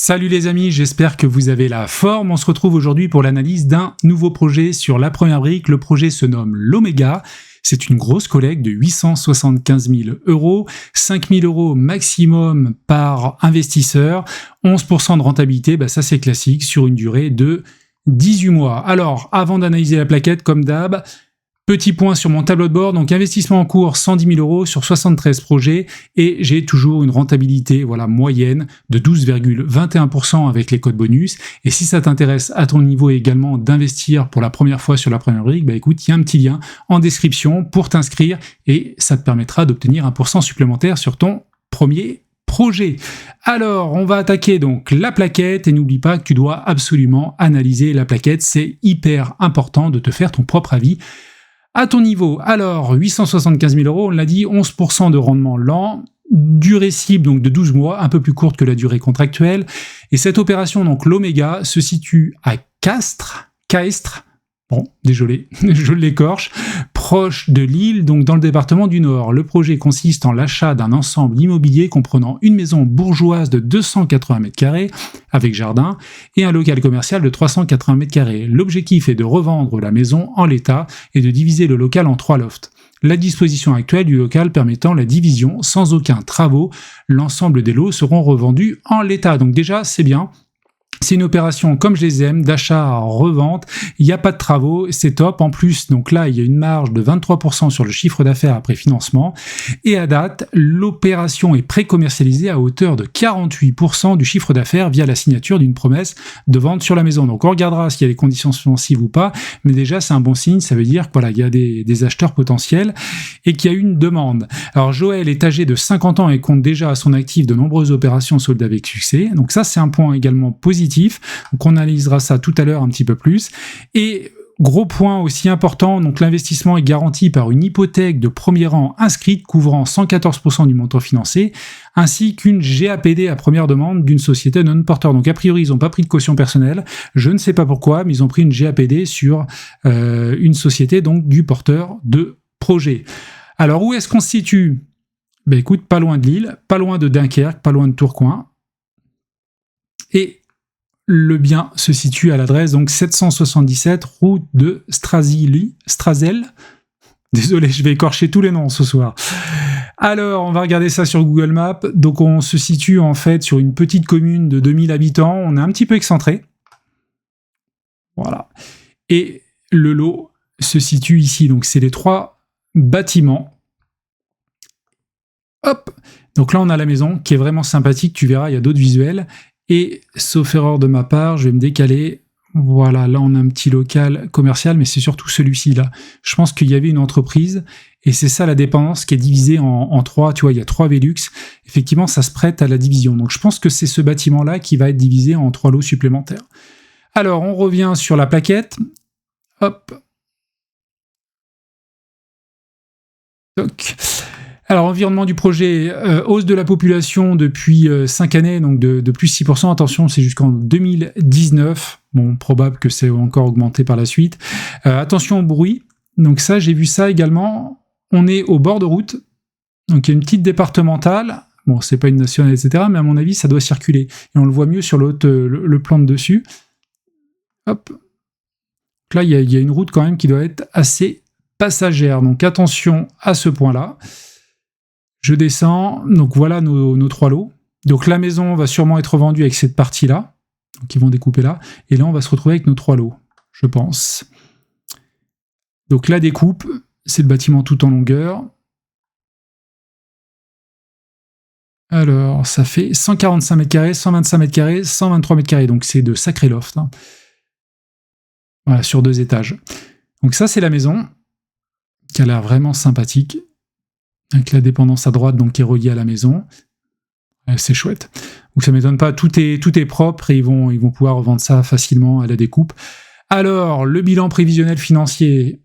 Salut les amis, j'espère que vous avez la forme. On se retrouve aujourd'hui pour l'analyse d'un nouveau projet sur la première brique. Le projet se nomme l'Oméga. C'est une grosse collecte de 875 000 €, 5 000 € maximum par investisseur, 11% de rentabilité, ça c'est classique, sur une durée de 18 mois. Alors, avant d'analyser la plaquette, comme d'hab, petit point sur mon tableau de bord, donc investissement en cours 110 000 € sur 73 projets et j'ai toujours une rentabilité moyenne de 12,21% avec les codes bonus. Et si ça t'intéresse à ton niveau également d'investir pour la première fois sur la première brique, écoute, il y a un petit lien en description pour t'inscrire et ça te permettra d'obtenir 1% supplémentaire sur ton premier projet. Alors, on va attaquer donc la plaquette et n'oublie pas que tu dois absolument analyser la plaquette. C'est hyper important de te faire ton propre avis à ton niveau. Alors, 875 000 €, on l'a dit, 11% de rendement lent, durée cible donc de 12 mois, un peu plus courte que la durée contractuelle. Et cette opération, donc l'Oméga, se situe à Castres, désolé, je l'écorche, proche de Lille, donc dans le département du Nord. Le projet consiste en l'achat d'un ensemble immobilier comprenant une maison bourgeoise de 280 m² avec jardin et un local commercial de 380 m². L'objectif est de revendre la maison en l'état et de diviser le local en 3 lofts. La disposition actuelle du local permettant la division sans aucun travaux, l'ensemble des lots seront revendus en l'état. Donc déjà, c'est bien. C'est une opération comme je les aime, d'achat à revente, il n'y a pas de travaux, c'est top. En plus, donc là, il y a une marge de 23% sur le chiffre d'affaires après financement. Et à date, l'opération est pré-commercialisée à hauteur de 48% du chiffre d'affaires via la signature d'une promesse de vente sur la maison. Donc on regardera s'il y a des conditions suspensives ou pas, mais déjà c'est un bon signe, ça veut dire qu'il y a des acheteurs potentiels et qu'il y a une demande. Alors Joël est âgé de 50 ans et compte déjà à son actif de nombreuses opérations soldées avec succès. Donc ça, c'est un point également positif. Donc on analysera ça tout à l'heure un petit peu plus. Et gros point aussi important, donc l'investissement est garanti par une hypothèque de premier rang inscrite couvrant 114% du montant financé, ainsi qu'une GAPD à première demande d'une société non-porteur. Donc a priori, ils n'ont pas pris de caution personnelle, je ne sais pas pourquoi, mais ils ont pris une GAPD sur une société donc du porteur de projet. Alors où est-ce qu'on se situe ? Écoute, pas loin de Lille, pas loin de Dunkerque, pas loin de Tourcoing. Et le bien se situe à l'adresse donc 777 route de Strazel. Désolé, je vais écorcher tous les noms ce soir. Alors, on va regarder ça sur Google Maps. Donc, on se situe en fait sur une petite commune de 2000 habitants. On est un petit peu excentré. Voilà. Et le lot se situe ici. Donc, c'est les 3 bâtiments. Hop. Donc là, on a la maison qui est vraiment sympathique. Tu verras, il y a d'autres visuels. Et, sauf erreur de ma part, je vais me décaler. Voilà, là on a un petit local commercial, mais c'est surtout celui-ci là. Je pense qu'il y avait une entreprise, et c'est ça la dépendance qui est divisée en 3. Tu vois, il y a 3 Velux. Effectivement, ça se prête à la division. Donc je pense que c'est ce bâtiment-là qui va être divisé en 3 lots supplémentaires. Alors, on revient sur la plaquette. Hop. Toc. Alors, environnement du projet, hausse de la population depuis 5 années, donc de plus 6%. Attention, c'est jusqu'en 2019. Bon, probable que c'est encore augmenté par la suite. Attention au bruit. Donc ça, j'ai vu ça également. On est au bord de route. Donc il y a une petite départementale. Bon, c'est pas une nationale, etc. Mais à mon avis, ça doit circuler. Et on le voit mieux sur le plan de dessus. Hop. Donc là, il y a une route quand même qui doit être assez passagère. Donc attention à ce point-là. Je descends, donc voilà nos 3 lots. Donc la maison va sûrement être vendue avec cette partie-là, donc ils vont découper là, et là on va se retrouver avec nos 3 lots, je pense. Donc la découpe, c'est le bâtiment tout en longueur. Alors ça fait 145 m², 125 m², 123 m², donc c'est de sacrés lofts. Voilà, sur 2 étages. Donc ça c'est la maison, qui a l'air vraiment sympathique. Avec la dépendance à droite donc qui est reliée à la maison. C'est chouette. Donc ça ne m'étonne pas, tout est propre et ils vont pouvoir revendre ça facilement à la découpe. Alors, le bilan prévisionnel financier,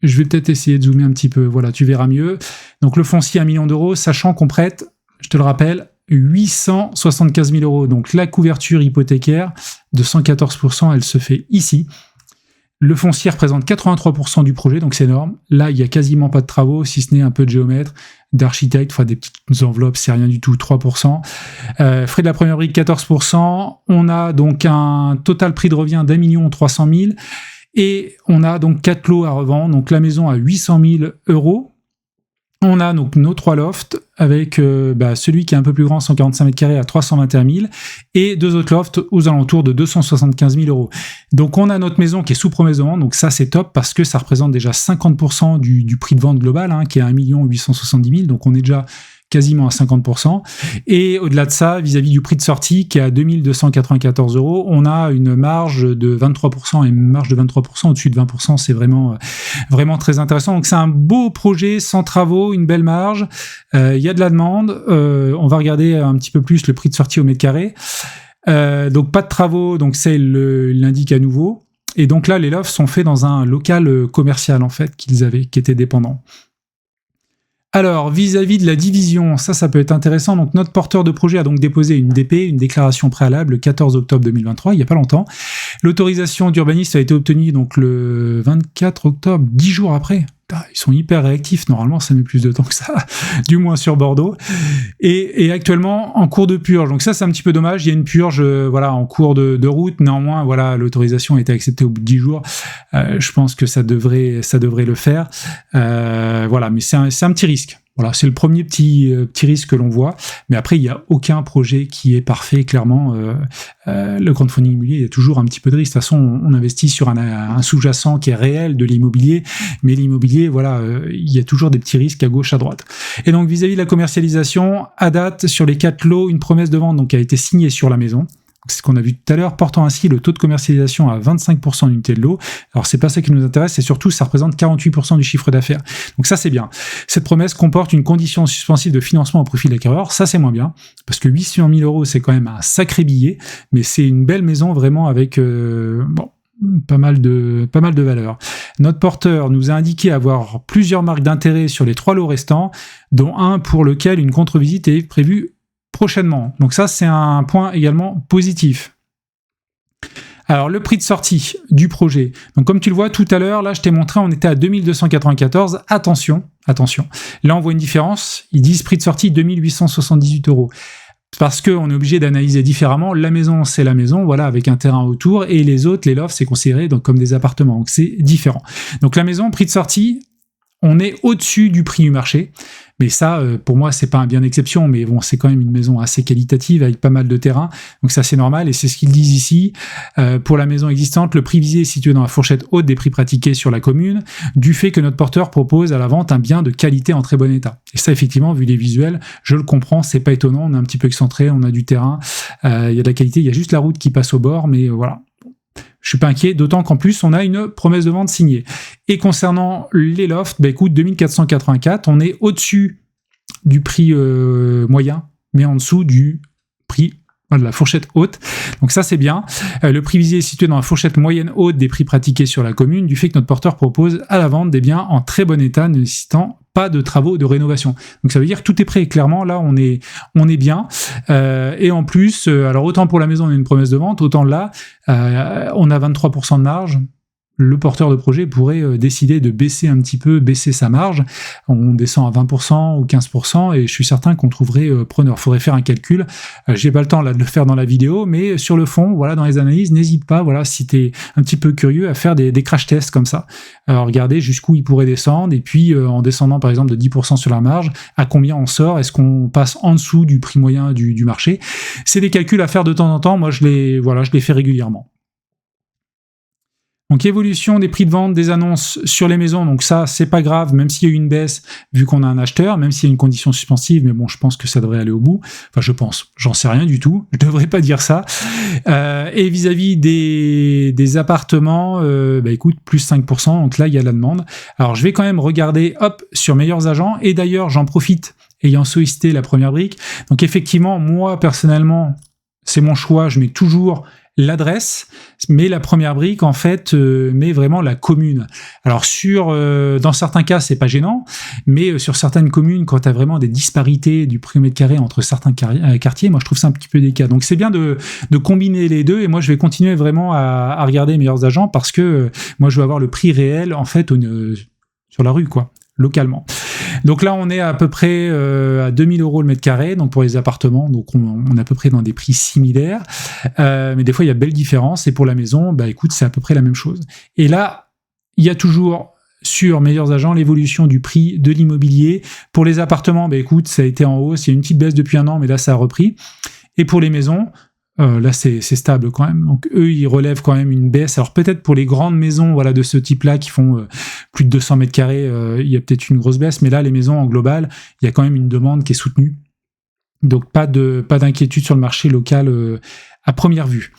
je vais peut-être essayer de zoomer un petit peu, voilà, tu verras mieux. Donc le foncier 1 million €, sachant qu'on prête, je te le rappelle, 875 000 €. Donc la couverture hypothécaire de 114%, elle se fait ici. Le foncier représente 83% du projet, donc c'est énorme. Là, il y a quasiment pas de travaux, si ce n'est un peu de géomètre, d'architecte, enfin des petites enveloppes, c'est rien du tout, 3%. Frais de la première brique, 14%. On a donc un total prix de revient d'1 300 000 €. Et on a donc 4 lots à revendre, donc la maison à 800 000 €. On a donc nos 3 lofts avec celui qui est un peu plus grand, 145 mètres carrés à 321 000 et 2 autres lofts aux alentours de 275 000 €. Donc on a notre maison qui est sous promesse de vente, donc ça c'est top parce que ça représente déjà 50% du prix de vente global qui est à 1 870 000 €, donc on est déjà quasiment à 50%. Et au-delà de ça, vis-à-vis du prix de sortie qui est à 2 294 €, on a une marge de 23% et une marge de 23% au-dessus de 20%, c'est vraiment très intéressant. Donc c'est un beau projet sans travaux, une belle marge. Il y a de la demande. On va regarder un petit peu plus le prix de sortie au mètre carré. Donc pas de travaux, donc c'est l'indique à nouveau. Et donc là, les lofts sont faits dans un local commercial en fait qu'ils avaient, qui était dépendant. Alors, vis-à-vis de la division, ça peut être intéressant. Donc, notre porteur de projet a donc déposé une DP, une déclaration préalable, le 14 octobre 2023, il n'y a pas longtemps. L'autorisation d'urbanisme a été obtenue donc le 24 octobre, 10 jours après. Ils sont hyper réactifs, normalement ça met plus de temps que ça, du moins sur Bordeaux. Et actuellement en cours de purge. Donc ça c'est un petit peu dommage, il y a une purge en cours de route. Néanmoins, l'autorisation a été acceptée au bout de 10 jours. Je pense que ça devrait le faire. Mais c'est un petit risque. Voilà, c'est le premier petit risque que l'on voit, mais après il n'y a aucun projet qui est parfait, clairement. Le crowdfunding immobilier, il y a toujours un petit peu de risque. De toute façon, on investit sur un sous-jacent qui est réel de l'immobilier, mais l'immobilier, il y a toujours des petits risques à gauche, à droite. Et donc vis-à-vis de la commercialisation, à date, sur les 4 lots, une promesse de vente donc, a été signée sur la maison. C'est ce qu'on a vu tout à l'heure, portant ainsi le taux de commercialisation à 25% d'unité de lot. Alors c'est pas ça qui nous intéresse, c'est surtout ça représente 48% du chiffre d'affaires. Donc ça c'est bien. Cette promesse comporte une condition suspensive de financement au profit de l'acquéreur. Ça c'est moins bien, parce que 800 000 € c'est quand même un sacré billet, mais c'est une belle maison vraiment avec pas mal de valeur. Notre porteur nous a indiqué avoir plusieurs marques d'intérêt sur les 3 lots restants, dont un pour lequel une contre-visite est prévue prochainement. Donc ça, c'est un point également positif. Alors, le prix de sortie du projet. Donc, comme tu le vois tout à l'heure, là, je t'ai montré, on était à 2294. Attention. Là, on voit une différence. Ils disent prix de sortie 2878 €. Parce qu'on est obligé d'analyser différemment. La maison, c'est la maison, avec un terrain autour. Et les autres, les lofts, c'est considéré donc, comme des appartements. Donc, c'est différent. Donc, la maison, prix de sortie, on est au-dessus du prix du marché. Mais ça, pour moi, c'est pas un bien d'exception, mais bon, c'est quand même une maison assez qualitative avec pas mal de terrain, donc ça c'est normal, et c'est ce qu'ils disent ici. Pour la maison existante, le prix visé est situé dans la fourchette haute des prix pratiqués sur la commune, du fait que notre porteur propose à la vente un bien de qualité en très bon état. Et ça, effectivement, vu les visuels, je le comprends, c'est pas étonnant, on est un petit peu excentré, on a du terrain, il y a de la qualité, il y a juste la route qui passe au bord, mais voilà. Je suis pas inquiet, d'autant qu'en plus, on a une promesse de vente signée. Et concernant les lofts, écoute, 2484, on est au-dessus du prix moyen, mais en dessous du prix de la fourchette haute. Donc ça, c'est bien. Le prix visé est situé dans la fourchette moyenne haute des prix pratiqués sur la commune, du fait que notre porteur propose à la vente des biens en très bon état, ne nécessitant pas de travaux de rénovation. Donc ça veut dire que tout est prêt. Clairement, là, on est bien. Et en plus, alors autant pour la maison, on a une promesse de vente, autant là, on a 23% de marge. Le porteur de projet pourrait décider de baisser sa marge. On descend à 20% ou 15%, et je suis certain qu'on trouverait preneur. Il faudrait faire un calcul. J'ai pas le temps là de le faire dans la vidéo, mais sur le fond, dans les analyses, n'hésite pas, si tu es un petit peu curieux, à faire des crash tests comme ça. Alors regardez jusqu'où il pourrait descendre, et puis en descendant par exemple de 10% sur la marge, à combien on sort, est-ce qu'on passe en dessous du prix moyen du marché. C'est des calculs à faire de temps en temps, moi je les fais régulièrement. Donc évolution des prix de vente, des annonces sur les maisons, donc ça c'est pas grave, même s'il y a eu une baisse vu qu'on a un acheteur, même s'il y a une condition suspensive, mais bon je pense que ça devrait aller au bout, j'en sais rien du tout, je devrais pas dire ça. Et vis-à-vis des appartements, écoute, plus 5%, donc là il y a la demande. Alors je vais quand même regarder sur meilleurs agents, et d'ailleurs j'en profite ayant sollicité la première brique, donc effectivement moi personnellement c'est mon choix, je mets toujours l'adresse, mais la première brique en fait met vraiment la commune. Alors dans certains cas c'est pas gênant, mais sur certaines communes quand tu as vraiment des disparités du prix au mètre carré entre certains quartiers, moi je trouve ça un petit peu délicat. Donc c'est bien de combiner les deux, et moi je vais continuer vraiment à regarder Meilleurs Agents parce que moi je veux avoir le prix réel en fait sur la rue quoi, localement. Donc là, on est à peu près à 2000 € le mètre carré, donc pour les appartements, donc on est à peu près dans des prix similaires, mais des fois il y a de belles différences, et pour la maison, bah écoute, c'est à peu près la même chose. Et là, il y a toujours sur Meilleurs Agents l'évolution du prix de l'immobilier. Pour les appartements, bah écoute, ça a été en hausse, il y a une petite baisse depuis un an, mais là ça a repris. Et pour les maisons, là c'est stable quand même, donc eux ils relèvent quand même une baisse. Alors peut-être pour les grandes maisons voilà de ce type là qui font plus de 200 mètres carrés, il y a peut-être une grosse baisse, mais là les maisons en global il y a quand même une demande qui est soutenue, donc pas d'inquiétude sur le marché local à première vue.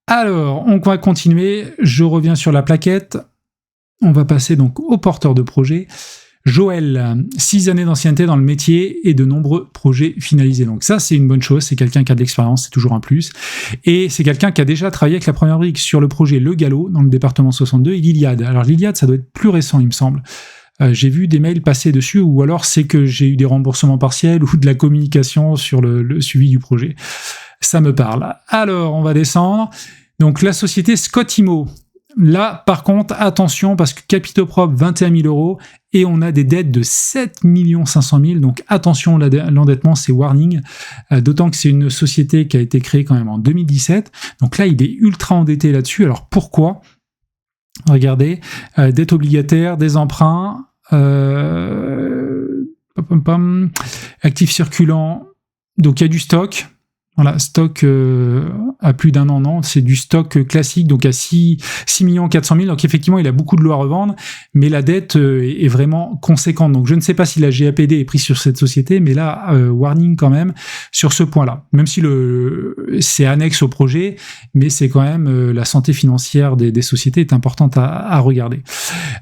Alors on va continuer, je reviens sur la plaquette, on va passer donc au porteur de projet. Joël, 6 années d'ancienneté dans le métier et de nombreux projets finalisés. Donc ça, c'est une bonne chose, c'est quelqu'un qui a de l'expérience, c'est toujours un plus. Et c'est quelqu'un qui a déjà travaillé avec la première brique sur le projet Le Galop, dans le département 62, et l'Iliade. Alors l'Iliade, ça doit être plus récent, il me semble. J'ai vu des mails passer dessus, ou alors c'est que j'ai eu des remboursements partiels ou de la communication sur le suivi du projet. Ça me parle. Alors, on va descendre. Donc la société Scott-Immo. Là, par contre, attention, parce que capitaux propres, 21 000 € et on a des dettes de 7 500 000. Donc attention, l'endettement, c'est warning. D'autant que c'est une société qui a été créée quand même en 2017. Donc là, il est ultra endetté là-dessus. Alors pourquoi ? Regardez, dette obligataire, des emprunts, actifs circulants. Donc il y a du stock. Voilà, stock à plus d'un an, non, c'est du stock classique, donc à 6 400 000, donc effectivement il a beaucoup de lots à revendre, mais la dette est vraiment conséquente, donc je ne sais pas si la GAPD est prise sur cette société, mais là, warning quand même sur ce point-là, même si c'est annexe au projet, mais c'est quand même la santé financière des sociétés est importante à regarder.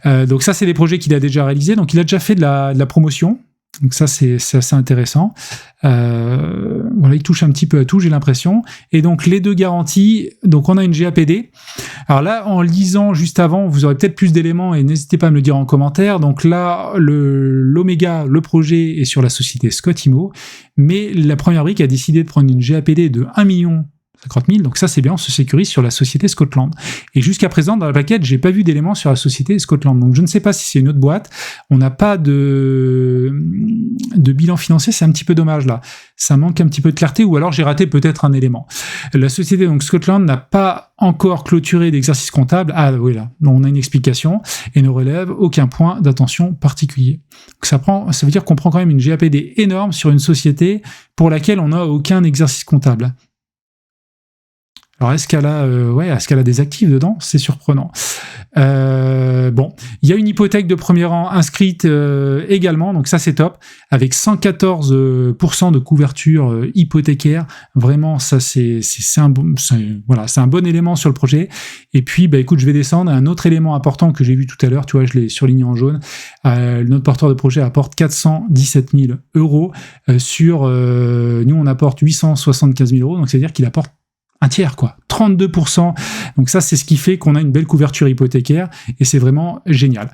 Donc ça c'est des projets qu'il a déjà réalisés, donc il a déjà fait de la promotion. Donc ça c'est assez intéressant. Voilà, il touche un petit peu à tout, j'ai l'impression. Et donc les deux garanties, donc on a une GAPD. Alors là, en lisant juste avant, vous aurez peut-être plus d'éléments et n'hésitez pas à me le dire en commentaire. Donc là, l'Oméga, le projet est sur la société Scott-Immo, mais la première brique a décidé de prendre une GAPD de 1 50 000, donc ça c'est bien, on se sécurise sur la société Scotland. Et jusqu'à présent, dans la plaquette, j'ai pas vu d'éléments sur la société Scotland, donc je ne sais pas si c'est une autre boîte, on n'a pas de bilan financier, c'est un petit peu dommage là, ça manque un petit peu de clarté, ou alors j'ai raté peut-être un élément. La société donc Scotland n'a pas encore clôturé d'exercice comptable, ah oui là, on a une explication, et ne relève aucun point d'attention particulier. Donc ça veut dire qu'on prend quand même une GAPD énorme sur une société pour laquelle on n'a aucun exercice comptable. Alors, est-ce qu'elle a des actifs dedans ? C'est surprenant. Bon, il y a une hypothèque de premier rang inscrite également, donc ça c'est top, avec 114% de couverture hypothécaire. Vraiment, ça c'est un bon élément sur le projet. Et puis, bah écoute, je vais descendre. Un autre élément important que j'ai vu tout à l'heure, tu vois, je l'ai surligné en jaune. Notre porteur de projet apporte 417 000 € sur. Nous, on apporte 875 000 €, donc c'est-à-dire qu'il apporte un tiers, quoi, 32%. Donc ça, c'est ce qui fait qu'on a une belle couverture hypothécaire et c'est vraiment génial.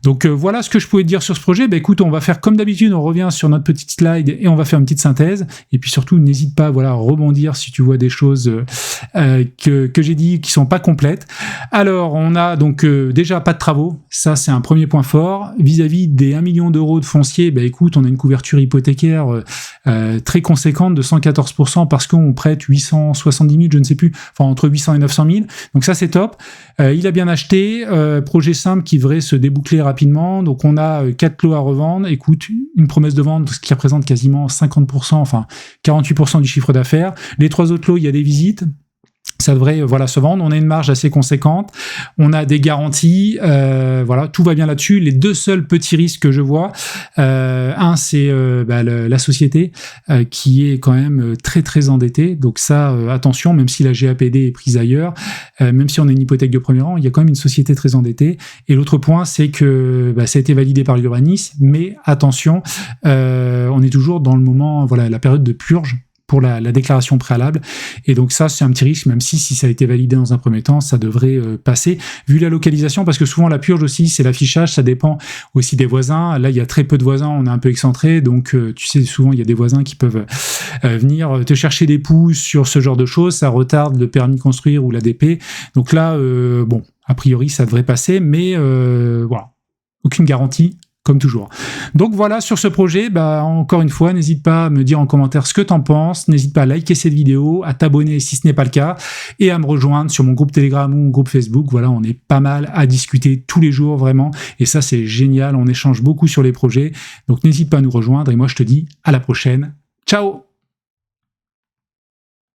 Donc voilà ce que je pouvais te dire sur ce projet. Bah écoute, on va faire comme d'habitude, on revient sur notre petite slide et on va faire une petite synthèse. Et puis surtout, n'hésite pas à rebondir si tu vois des choses que j'ai dit qui sont pas complètes. Alors, on a donc déjà pas de travaux. Ça, c'est un premier point fort. Vis-à-vis des 1 million € de foncier, bah écoute, on a une couverture hypothécaire très conséquente de 114% parce qu'on prête 870 000, je ne sais plus, enfin entre 800 et 900 000. Donc ça, c'est top. Il a bien acheté. Projet simple qui devrait se déboucler rapidement. Donc on a 4 lots à revendre. Écoute, une promesse de vente, ce qui représente quasiment 50%, enfin 48% du chiffre d'affaires. Les 3 autres lots, il y a des visites. Ça devrait se vendre. On a une marge assez conséquente. On a des garanties. Tout va bien là-dessus. Les 2 seuls petits risques que je vois, un, c'est la société qui est quand même très très endettée. Donc ça, attention, même si la GAPD est prise ailleurs, même si on a une hypothèque de premier rang, il y a quand même une société très endettée. Et l'autre point, c'est que ça a été validé par l'urbanisme, mais attention, on est toujours dans le moment, la période de purge pour la déclaration préalable. Et donc ça, c'est un petit risque, même si ça a été validé dans un premier temps, ça devrait passer. Vu la localisation, parce que souvent la purge aussi, c'est l'affichage, ça dépend aussi des voisins. Là, il y a très peu de voisins, on est un peu excentré, donc tu sais, souvent il y a des voisins qui peuvent venir te chercher des pouces sur ce genre de choses, ça retarde le permis de construire ou l'ADP. Donc là, bon, a priori, ça devrait passer, mais voilà, aucune garantie, comme toujours. Donc voilà, sur ce projet, encore une fois, n'hésite pas à me dire en commentaire ce que t'en penses, n'hésite pas à liker cette vidéo, à t'abonner si ce n'est pas le cas, et à me rejoindre sur mon groupe Telegram ou mon groupe Facebook. Voilà, on est pas mal à discuter tous les jours, vraiment, et ça c'est génial, on échange beaucoup sur les projets, donc n'hésite pas à nous rejoindre, et moi je te dis à la prochaine. Ciao!